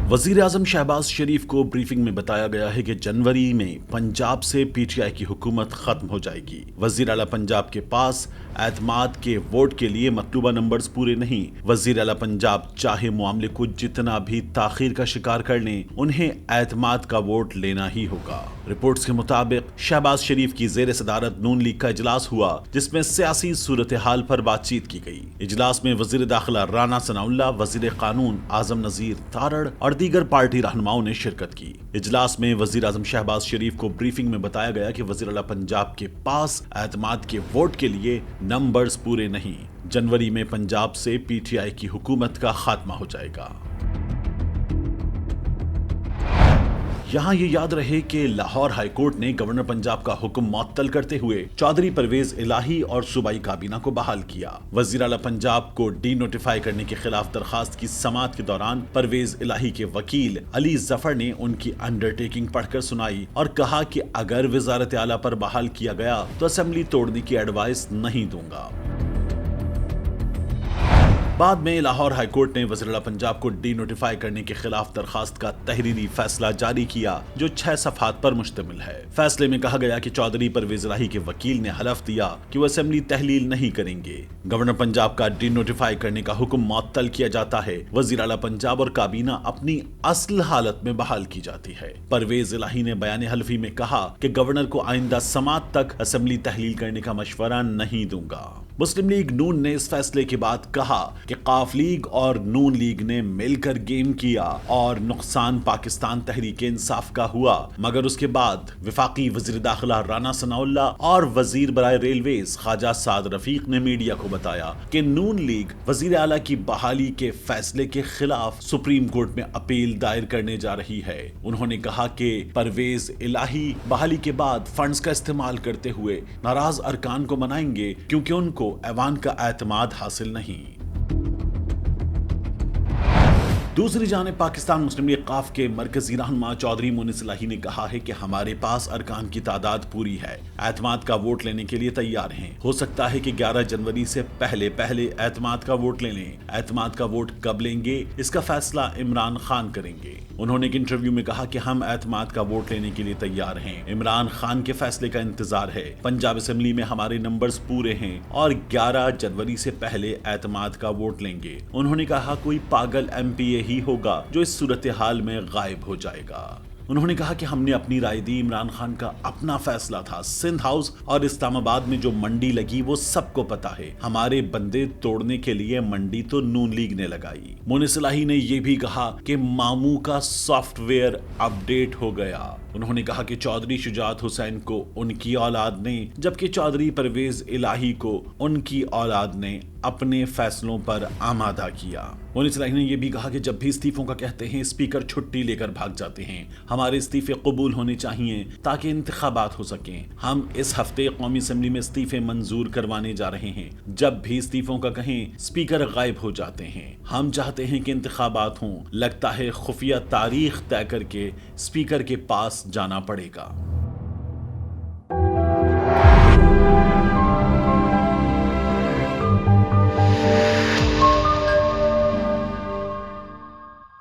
वजीर आजम शहबाज शरीफ को ब्रीफिंग में बताया गया है कि जनवरी में पंजाब से पीटीआई की हुकूमत खत्म हो जाएगी। वजीर आला पंजाब के पास एतमाद के वोट के लिए मतलूबा नंबर्स पूरे नहीं। वजीर आला पंजाब चाहे मामले को जितना भी ताखीर का शिकार कर लें, उन्हें एतमाद का वोट लेना ही होगा। रिपोर्ट्स के मुताबिक शहबाज शरीफ की जेर सदारत नून लीग का इजलास हुआ, जिसमें सियासी सूरत हाल पर बातचीत की गई। इजलास में वजीर दाखिला राना सनाउल्लाह, वजीर कानून आजम नजीर तारड़ और दीगर पार्टी रहनुमाओं ने शिरकत की। इजलास में वजीर आजम शहबाज शरीफ को ब्रीफिंग में बताया गया कि वजीर आला पंजाब के पास एतमाद के वोट के लिए नंबर्स पूरे नहीं। जनवरी में पंजाब से पीटीआई की हुकूमत का खात्मा हो जाएगा। यहाँ ये याद रहे कि लाहौर हाई कोर्ट ने गवर्नर पंजाब का हुक्म मुअत्तल करते हुए चौधरी परवेज इलाही और सूबाई काबीना को बहाल किया। वजीर आला पंजाब को डी नोटिफाई करने के खिलाफ दरखास्त की समाअत के दौरान परवेज इलाही के वकील अली जफर ने उनकी अंडरटेकिंग पढ़कर सुनाई और कहा कि अगर वजारत आला पर बहाल किया गया तो असेंबली तोड़ने की एडवाइस नहीं दूंगा। बाद में लाहौर हाई कोर्ट ने वज़ीर आला पंजाब को डी नोटिफाई करने के खिलाफ दरखास्त का तहरीरी फैसला जारी किया, जो 6 सफ़हात पर मुश्तमिल है। फैसले में कहा गया कि चौधरी परवेज इलाही के वकील ने हलफ दिया कि वो असेंबली तहलील नहीं करेंगे। गवर्नर पंजाब का डी नोटिफाई करने का हुक्म मुअत्तल किया जाता है। वज़ीर आला पंजाब और काबीना अपनी असल हालत में बहाल की जाती है। परवेज इलाही ने बयान हल्फी में कहा कि गवर्नर को आइंदा समाअत तक असेंबली तहलील करने का मशवरा नहीं दूंगा। मुस्लिम लीग नून ने इस फैसले के बाद कहा कि काफ लीग और नून लीग ने मिलकर गेम किया और नुकसान पाकिस्तान तहरीक इंसाफ का हुआ, मगर उसके बाद वफाकी वजीर दाखिला राना सनाउल्लाह और वजीर बराए रेलवेज ख्वाजा साद रफीक ने मीडिया को बताया कि नून लीग वजीर आला की बहाली के फैसले के खिलाफ सुप्रीम कोर्ट में अपील दायर करने जा रही है। उन्होंने कहा कि परवेज इलाही बहाली के बाद फंड्स का इस्तेमाल करते हुए नाराज अरकान को मनाएंगे, क्योंकि उनको ऐवान का एतमाद हासिल नहीं। दूसरी जानिब पाकिस्तान मुस्लिम लीग काफ के मरकजी रहनुमा चौधरी मोनिस इलाही ने कहा है कि हमारे पास अरकान की तादाद पूरी है, एतमाद का वोट लेने के लिए तैयार हैं। हो सकता है कि 11 जनवरी से पहले एतमाद का वोट ले लें। एतमाद का वोट कब लेंगे, इसका फैसला इमरान खान करेंगे। उन्होंने एक इंटरव्यू में कहा कि हम एतमाद का वोट लेने के लिए तैयार हैं। इमरान खान के फैसले का इंतजार है। पंजाब असेंबली में हमारे नंबर्स पूरे हैं और 11 जनवरी से पहले एतमाद का वोट लेंगे। उन्होंने कहा कोई पागल एमपीए ही होगा जो इस सूरत हाल में गायब हो जाएगा। उन्होंने कहा कि हमने अपनी राय दी, इमरान खान का अपना फैसला था। सिंध हाउस और इस्लामाबाद में जो मंडी लगी वो सबको पता है। हमारे बंदे तोड़ने के लिए मंडी तो नून लीग ने लगाई। मोनिस इलाही ने यह भी कहा कि मामू का सॉफ्टवेयर अपडेट हो गया। उन्होंने कहा कि चौधरी शुजात हुसैन को उनकी औलाद ने, जबकि चौधरी परवेज इलाही को उनकी औलाद ने अपने फैसलों पर आमादा किया। मोनिस इलाही ने यह भी कहा कि जब भी इस्तीफों का कहते हैं, स्पीकर छुट्टी लेकर भाग जाते हैं। हमारे इस्तीफे कबूल होने चाहिए ताकि इंतखाबात हो सकें। हम इस हफ्ते कौमी असेंबली में इस्तीफे मंजूर करवाने जा रहे हैं। जब भी इस्तीफों का कहें, स्पीकर गायब हो जाते हैं। हम चाहते हैं कि इंतखाबात हों। लगता है खुफिया तारीख तय करके स्पीकर के पास जाना पड़ेगा।